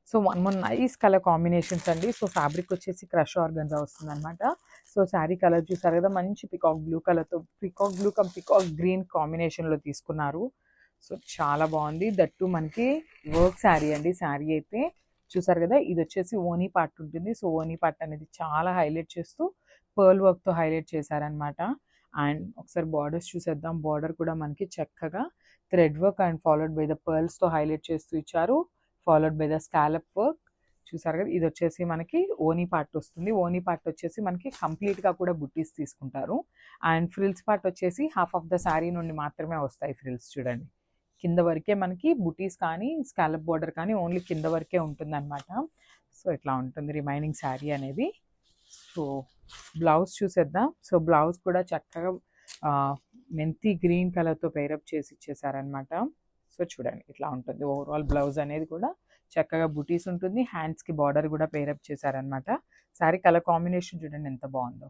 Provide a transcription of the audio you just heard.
So one more nice colour combinations అండి. So fabric వచ్చేసి crush organza వస్తుందన్నమాట. So sari colour చూసారు కదా, మంచి పికాక్ బ్లూ కలర్తో peacock blue come peacock green కాంబినేషన్లో తీసుకున్నారు. సో చాలా బాగుంది. దట్టు మనకి వర్క్ శారీ అండి. శారీ అయితే చూసారు కదా, ఇది వచ్చేసి ఓనీ పార్ట్ ఉంటుంది. సో ఓనీ పార్ట్ అనేది చాలా హైలైట్ చేస్తూ పర్ల్ వర్క్తో హైలైట్ చేశారనమాట. అండ్ ఒకసారి బార్డర్స్ చూసేద్దాం. బార్డర్ కూడా మనకి చక్కగా thread work and followed by the పర్ల్స్తో హైలైట్ చేస్తూ ఇచ్చారు. Followed by the scallop work. చూసారు కదా, ఇది వచ్చేసి మనకి ఓనీ పార్ట్ వస్తుంది. ఓనీ పార్ట్ వచ్చేసి మనకి కంప్లీట్గా కూడా బుట్టీస్ తీసుకుంటారు. అండ్ ఫ్రిల్స్ పార్ట్ వచ్చేసి హాఫ్ ఆఫ్ ద శారీ నుండి మాత్రమే వస్తాయి ఫ్రిల్స్. చూడండి, కింద వరకే మనకి బుటీస్ కానీ స్కాలప్ బార్డర్ కానీ ఓన్లీ కింద వరకే ఉంటుందన్నమాట. సో ఇట్లా ఉంటుంది రిమైనింగ్ శారీ అనేది. సో బ్లౌజ్ చూసేద్దాం. సో బ్లౌజ్ కూడా చక్కగా మెంతి గ్రీన్ కలర్తో పేరప్ చేసి ఇచ్చేసారనమాట. సో చూడండి ఇట్లా ఉంటుంది ఓవరాల్ బ్లౌజ్ అనేది కూడా చక్కగా బుటీస్ ఉంటుంది. హ్యాండ్స్కి బార్డర్ కూడా పేరప్ చేశారనమాట. శారీ కలర్ కాంబినేషన్ చూడండి ఎంత బాగుందో.